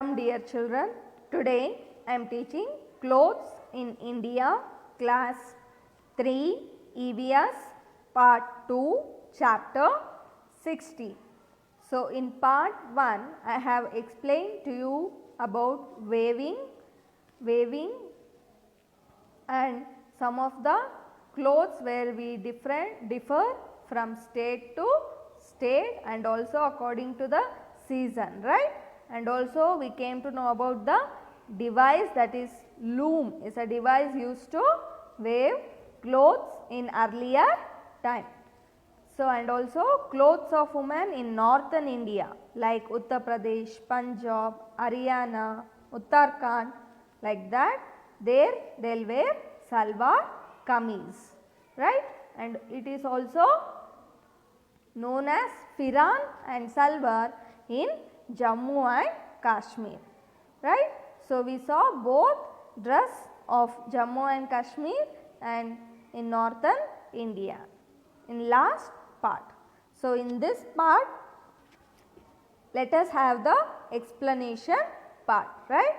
Dear children, today I am teaching clothes in India class 3 EVS part 2 chapter 60. So, in part 1 I have explained to you about weaving and some of the clothes where we differ from state to state and also according to the season, right? And also we came to know about the device, that is loom is a device used to weave clothes in earlier time. So, and also clothes of women in northern India like Uttar Pradesh, Punjab, Haryana, Uttarakhand, like that there they will wear salwar kameez, right? And it is also known as firan and salwar in Jammu and Kashmir, right. So, we saw both dress of Jammu and Kashmir and in northern India in last part. So, in this part let us have the explanation part, right.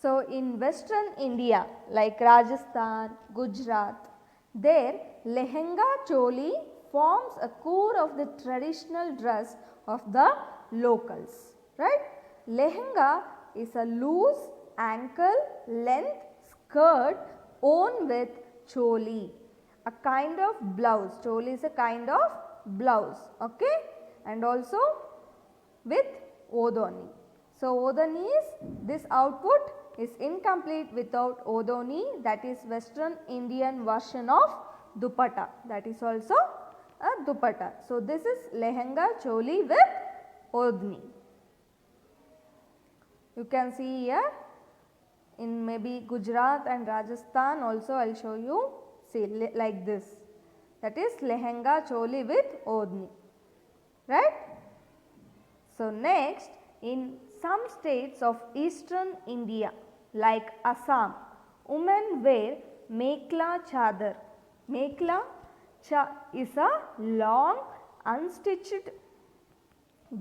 So, in western India like Rajasthan, Gujarat, there lehenga choli forms a core of the traditional dress of the locals, right. Lehenga is a loose ankle length skirt worn with choli, a kind of blouse. Choli is a kind of blouse, okay, and also with odhoni. So, odhoni is this output is incomplete without odhoni, that is western Indian version of dupatta, that is also a dupatta. So, this is lehenga choli with odhni. You can see here in maybe Gujarat and Rajasthan also I will show you, see like this, that is lehenga choli with odhni, right. So, next in some states of eastern India like Assam, women wear mekla chadar. Mekla is a long unstitched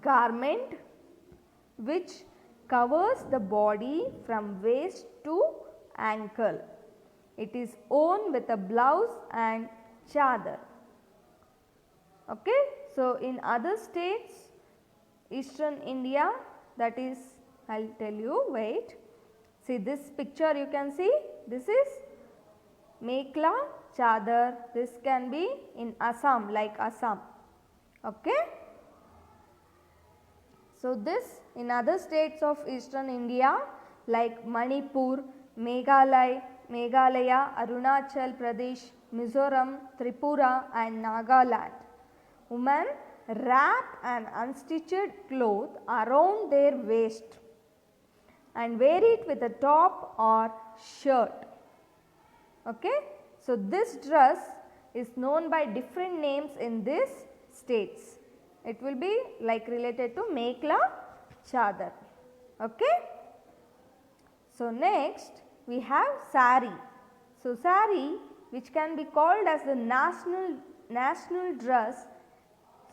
garment which covers the body from waist to ankle. It is worn with a blouse and chadar. Okay. So, in other states eastern India, that is I will tell you, wait, see this picture you can see, this is mekla chadar, this can be in Assam like Assam, okay. So, this in other states of eastern India like Manipur, Meghalaya, Arunachal Pradesh, Mizoram, Tripura and Nagaland, women wrap an unstitched cloth around their waist and wear it with a top or shirt, okay. So, this dress is known by different names in these states. It will be like related to mekla chadar, okay. So, next we have sari. So, sari which can be called as the national dress.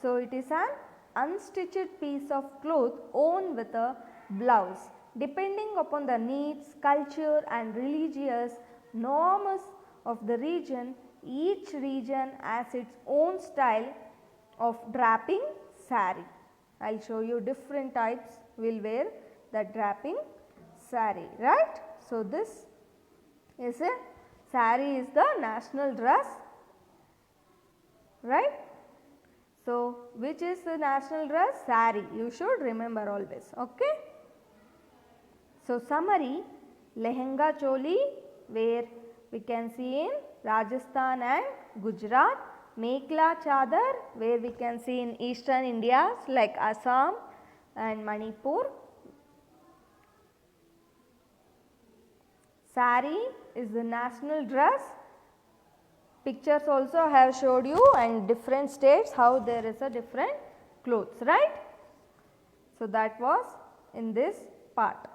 So, it is an unstitched piece of cloth worn with a blouse. Depending upon the needs, culture and religious norms of the region, each region has its own style of draping sari. I will show you different types will wear the draping sari, right. So, this is a sari is the national dress, right. So, which is the national dress? Sari, you should remember always, okay. So, summary, lehenga choli where we can see in Rajasthan and Gujarat, mekla chadar where we can see in eastern India like Assam and Manipur. Sari is the national dress. Pictures also I have showed you and different states how there is a different clothes, right. So, that was in this part.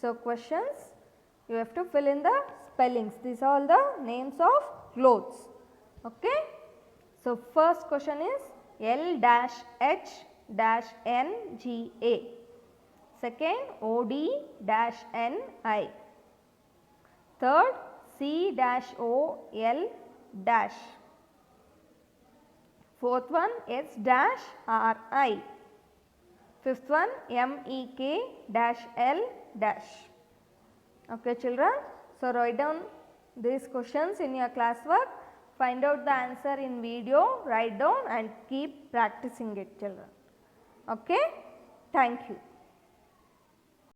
So, questions you have to fill in the spellings, these are all the names of clothes, okay. So, first question is L-H dash N G A. Second, O D dash N I. Third, C dash O L dash. Fourth one, S dash R I. Fifth one, M E K dash L dash. Okay children, so write down these questions in your classwork, find out the answer in video, write down and keep practicing it children. Okay, thank you.